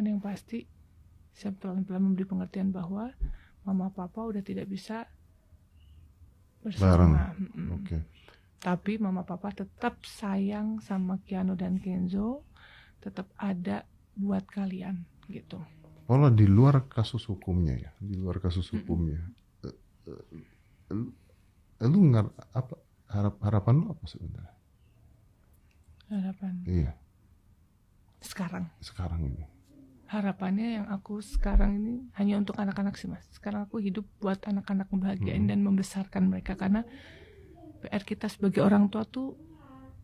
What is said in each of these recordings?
yang pasti saya pelan-pelan memberi pengertian bahwa mama papa udah tidak bisa bersama. Oke. Tapi mama papa tetap sayang sama Keanu dan Kenzo, tetap ada buat kalian gitu. Pola di luar kasus hukumnya ya, di luar kasus hukumnya. Lu apa harapan lu apa sebenarnya? Harapan. Iya. Sekarang ini. Harapannya yang aku sekarang ini hanya untuk anak-anak sih Mas. Sekarang aku hidup buat anak-anak, membahagiain dan membesarkan mereka, karena PR kita sebagai orang tua tuh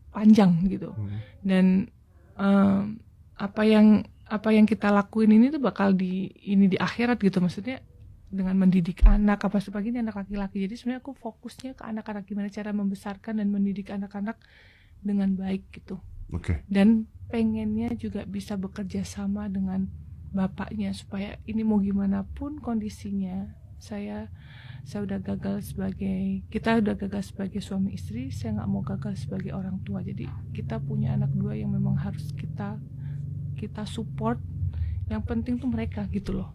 panjang gitu. Dan apa yang kita lakuin ini tuh bakal di akhirat gitu, maksudnya dengan mendidik anak apa sebagainya, anak laki-laki. Jadi sebenarnya aku fokusnya ke anak-anak, gimana cara membesarkan dan mendidik anak-anak dengan baik gitu. Oke. Dan pengennya juga bisa bekerja sama dengan bapaknya, supaya ini mau gimana pun kondisinya, kita udah gagal sebagai suami istri, saya nggak mau gagal sebagai orang tua. Jadi kita punya anak dua yang memang harus kita support. Yang penting tuh mereka gitu loh,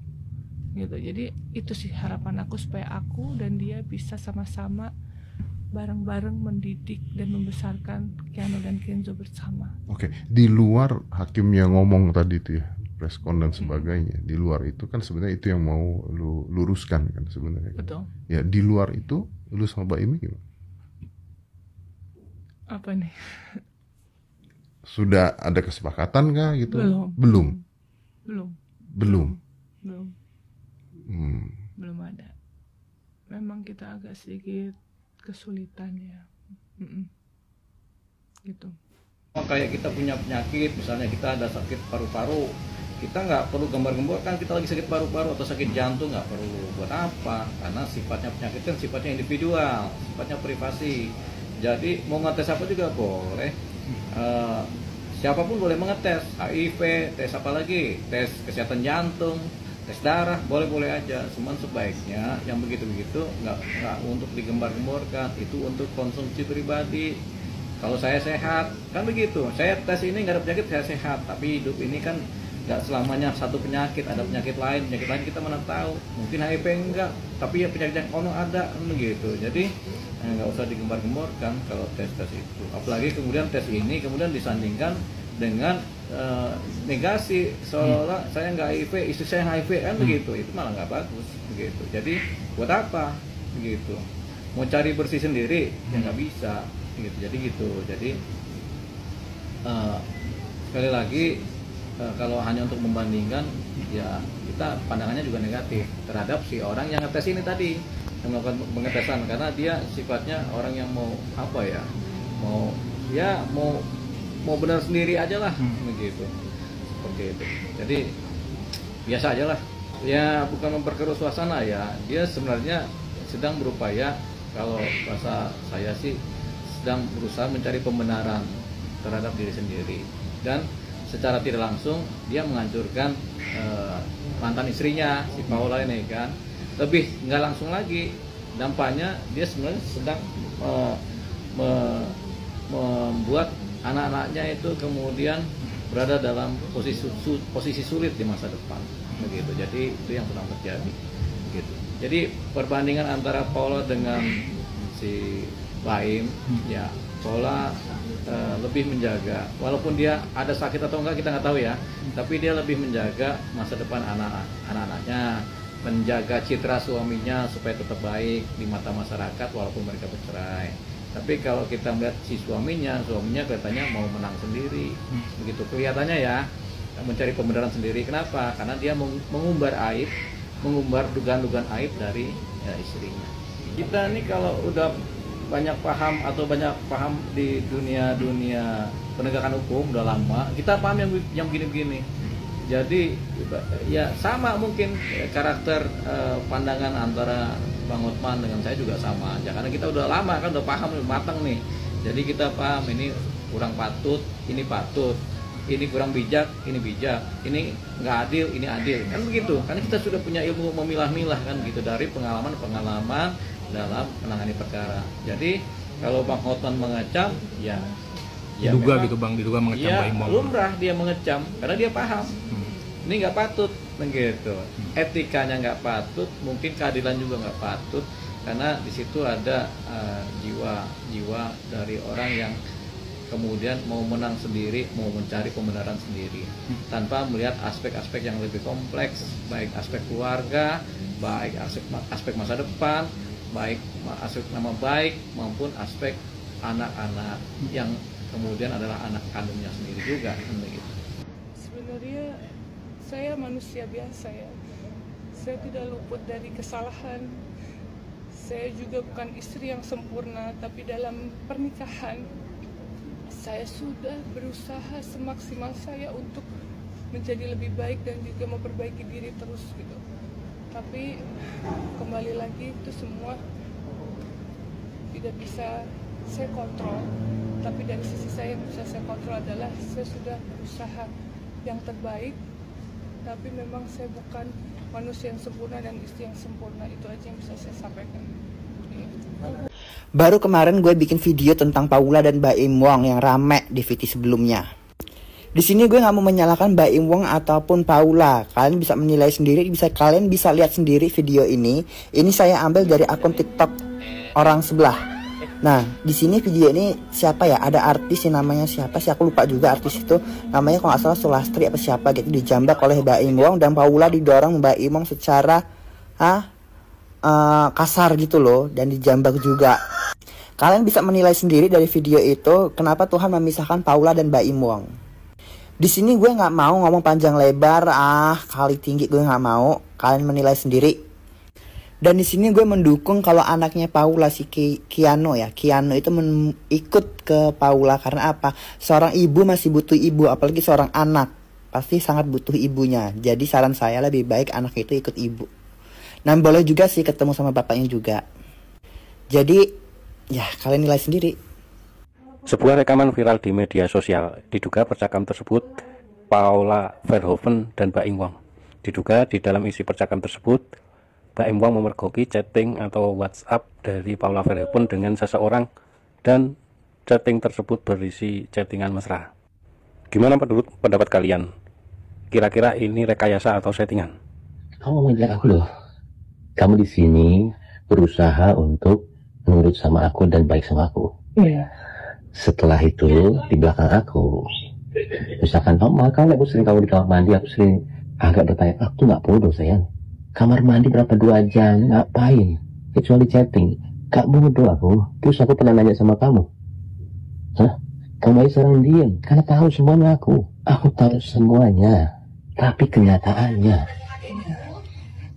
gitu. Jadi itu sih harapan aku, supaya aku dan dia bisa sama-sama bareng-bareng mendidik dan membesarkan Keanu dan Kenzo bersama. Oke, di luar hakim yang ngomong tadi itu ya, preskon dan sebagainya, di luar itu kan sebenarnya itu yang mau lu luruskan kan sebenarnya. Betul. Ya di luar itu lu sama Mbak Imi gimana? Apa nih? Sudah ada kesepakatan kah gitu? Belum. Belum ada. Memang kita agak sedikit kesulitan ya. Gitu. Kayak kita punya penyakit, misalnya kita ada sakit paru-paru, kita nggak perlu gambar-gembor kan kita lagi sakit paru-paru atau sakit jantung, nggak perlu. Buat apa? Karena sifatnya penyakit kan sifatnya individual, sifatnya privasi. Jadi mau ngetes apa juga boleh. Siapapun boleh mengetes, HIV, tes apa lagi, tes kesehatan jantung, tes darah, boleh-boleh aja. Cuman sebaiknya yang begitu-begitu nggak untuk digembar-gemborkan, itu untuk konsumsi pribadi. Kalau saya sehat, kan begitu. Saya tes ini nggak ada penyakit, saya sehat. Tapi hidup ini kan nggak selamanya satu penyakit, ada penyakit lain kita mana tahu. Mungkin HIV enggak, tapi ya penyakit yang kono ada, kan begitu. Jadi nggak usah digembar-gemborkan kalau tes itu. Apalagi kemudian tes ini kemudian disandingkan dengan negasi, seolah-olah saya nggak HIV, istri saya HIV, kan begitu. Itu malah nggak bagus, begitu. Jadi buat apa, begitu? Mau cari bersih sendiri ya nggak bisa, gitu. Jadi sekali lagi kalau hanya untuk membandingkan, ya kita pandangannya juga negatif terhadap si orang yang ngetes ini tadi, yang melakukan pengetesan, karena dia sifatnya orang yang mau mau benar sendiri aja lah, begitu, seperti itu. Jadi biasa aja lah, ya bukan memperkeruh suasana ya. Dia sebenarnya sedang berupaya, kalau bahasa saya sih sedang berusaha mencari pembenaran terhadap diri sendiri, dan secara tidak langsung dia menghancurkan mantan istrinya si Paula ini kan. Lebih nggak langsung lagi, dampaknya dia sebenarnya sedang membuat anak-anaknya itu kemudian berada dalam posisi sulit di masa depan, begitu. Jadi itu yang sedang terjadi, gitu. Jadi perbandingan antara Paula dengan si Baim, ya Paula lebih menjaga, walaupun dia ada sakit atau enggak kita nggak tahu ya, tapi dia lebih menjaga masa depan anak-anaknya, menjaga citra suaminya supaya tetap baik di mata masyarakat walaupun mereka bercerai. Tapi kalau kita melihat si suaminya kelihatannya mau menang sendiri, begitu kelihatannya ya, mencari pembenaran sendiri. Kenapa? Karena dia mengumbar dugaan-dugaan aib dari istrinya. Kita nih kalau udah banyak paham di dunia penegakan hukum udah lama, kita paham yang begini-begini. Jadi ya sama mungkin karakter pandangan antara Bang Hotman dengan saya juga sama aja, karena kita udah lama kan, udah paham, udah matang nih. Jadi kita paham ini kurang patut, ini patut, ini kurang bijak, ini bijak, ini nggak adil, ini adil, kan begitu. Karena kita sudah punya ilmu memilah-milah kan gitu dari pengalaman dalam menangani perkara. Jadi kalau Bang Hotman mengecam, ya diduga gitu Bang, diduga mengecam ya, Pak Imam. lumrah dia mengecam karena dia paham. Ini nggak patut, begitu. Etikanya nggak patut, mungkin keadilan juga nggak patut, karena di situ ada jiwa dari orang yang kemudian mau menang sendiri, mau mencari pembenaran sendiri, tanpa melihat aspek-aspek yang lebih kompleks, baik aspek keluarga, baik aspek masa depan, baik aspek nama baik, maupun aspek anak-anak yang kemudian adalah anak kandungnya sendiri juga, begitu. Sebenarnya saya manusia biasa ya. Saya tidak luput dari kesalahan. Saya juga bukan istri yang sempurna, tapi dalam pernikahan saya sudah berusaha semaksimal saya untuk menjadi lebih baik dan juga memperbaiki diri terus gitu. Tapi kembali lagi itu semua tidak bisa saya kontrol. Tapi dari sisi saya yang bisa saya kontrol adalah saya sudah berusaha yang terbaik. Tapi memang saya bukan manusia yang sempurna dan istri yang sempurna. Itu aja yang bisa saya sampaikan. Baru kemarin gue bikin video tentang Paula dan Baim Wong yang rame di VT sebelumnya. Di sini gue nggak mau menyalahkan Baim Wong ataupun Paula. Kalian bisa menilai sendiri, kalian bisa lihat sendiri video ini. Ini saya ambil dari akun TikTok orang sebelah. Nah, di sini video ini siapa ya? Ada artis yang namanya siapa sih? Aku lupa juga artis itu. Namanya kalau nggak salah Sulastri apa siapa gitu, dijambak oleh Baim Wong dan Paula didorong Baim Wong secara kasar gitu loh, dan dijambak juga. Kalian bisa menilai sendiri dari video itu kenapa Tuhan memisahkan Paula dan Baim Wong. Di sini gue nggak mau ngomong panjang lebar, kali tinggi gue nggak mau. Kalian menilai sendiri. Dan di sini gue mendukung kalau anaknya Paula si Kiano itu ikut ke Paula. Karena apa? Seorang ibu masih butuh ibu, apalagi seorang anak pasti sangat butuh ibunya. Jadi saran saya lebih baik anak itu ikut ibu. Nah, boleh juga sih ketemu sama bapaknya juga. Jadi ya, kalian nilai sendiri. Sebuah rekaman viral di media sosial. Diduga percakapan tersebut Paula Verhoeven dan Baim Wong. Diduga di dalam isi percakapan tersebut Baim Wong memergoki chatting atau WhatsApp dari Paula Verhoeven dengan seseorang, dan chatting tersebut berisi chattingan mesra. Gimana menurut pendapat kalian? Kira-kira ini rekayasa atau settingan? Kamu menjelek aku loh. Kamu di sini berusaha untuk nurut sama aku dan baik sama aku. Iya. Setelah itu di belakang aku, misalkan kamu aku sering kamu di kamar mandi, aku sering agak bertanya, aku tuh nggak bodoh sayang. Kamar mandi berapa 2 jam ngapain? Kecuali chatting. Gak bodoh aku. Terus aku pernah nanya sama kamu, kamu aja sekarang diam karena tahu semuanya aku. Aku tahu semuanya. Tapi kenyataannya,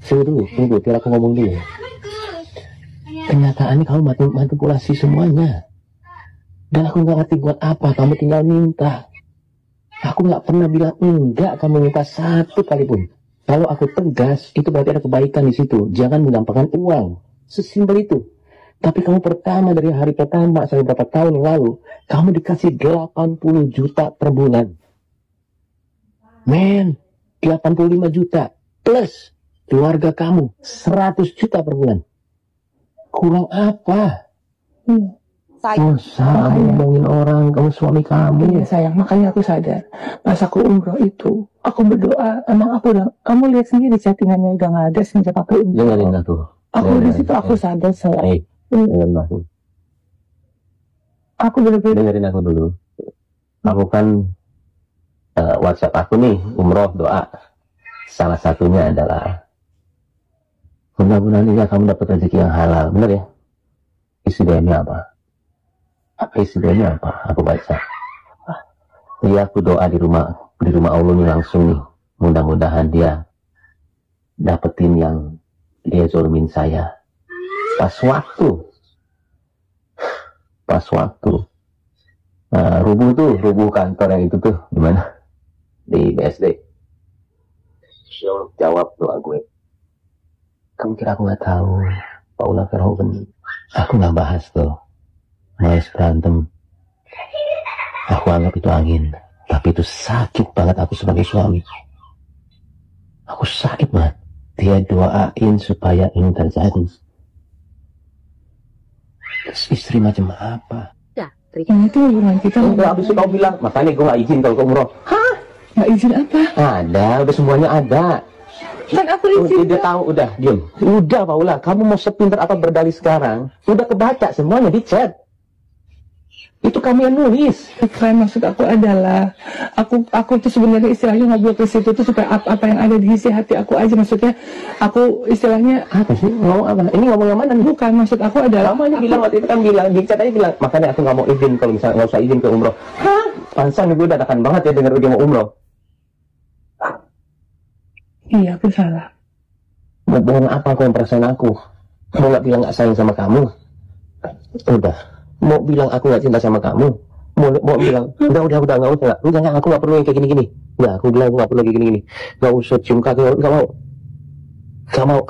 tunggu, biar aku ngomong dulu. Kenyataannya kamu manipulasi semuanya. Dan aku nggak ngerti buat apa kamu tinggal minta. Aku nggak pernah bilang enggak kamu minta satu kali pun. Kalau aku tegas, itu berarti ada kebaikan di situ. Jangan menggampangkan uang. Sesimpel itu. Tapi kamu dari hari pertama sampai beberapa tahun yang lalu, kamu dikasih 80 juta per bulan. Men, 85 juta. Plus keluarga kamu 100 juta per bulan. Kurang apa? Sayang ngomongin orang, kamu suami kamu. Iya sayang, makanya aku sadar. Pas aku umroh itu, aku berdoa, emang aku udah, kamu lihat sendiri chattingannya udah nggak ada sejak aku umroh. Dengerin aku. Aku di situ aku sadar sayang. Dengerin aku. Aku bener-bener. Dengerin aku dulu. Aku kan WhatsApp aku nih, umroh doa. Salah satunya adalah mudah-mudahan ini kamu dapat rezeki yang halal, bener ya? Isi DM-nya apa? Isi DM-nya apa? Aku baca. Iya, aku doa di rumah Allah nih langsung nih. Mudah-mudahan dia dapetin yang dia zolimin saya. Pas waktu. Rubuh kantor yang itu tuh, gimana? Di BSD. Jawab doa gue. Kamu kira aku nggak tahu Paula Verhoeven? Aku nggak bahas tuh. Males berantem. Aku anggap itu angin. Tapi itu sakit banget aku sebagai suami. Aku sakit banget. Dia doain supaya ini terjadi. Terus istri macam apa? Yang itu hubungan kita. Habis itu kau bilang, makanya gue gak izin kalau kau umroh. Hah? Nggak izin apa? Ada, udah semuanya ada. Kan aku izin. Udah tahu, udah diam. Udah Paula, kamu mau sepintar apa berdalih sekarang? Udah kebaca semuanya di chat. Itu kamu yang nulis. Bukan, maksud aku adalah aku tuh sebenarnya istilahnya ngobrol ke situ tuh supaya apa yang ada di isi hati aku aja, maksudnya aku istilahnya apa sih ngomong apa? Ini ngomong yang mana? Bukan, maksud aku adalah kamu aja bilang waktu itu kan bilang di chat aja bilang makanya aku nggak mau izin kalau misalnya nggak usah izin ke umroh. Hah? Pansan gue dadakan banget ya dengar dia mau umroh. Iya, aku salah. Mau bohong apa aku yang perasaan aku? Mau nggak bilang nggak sayang sama kamu? Udah. Mau bilang aku nggak cinta sama kamu? Mau bilang udah nggak usah enggak aku nggak perlu yang kayak gini. Nggak, aku bilang aku nggak perlu kayak gini. Nggak usah cium kaki, nggak mau.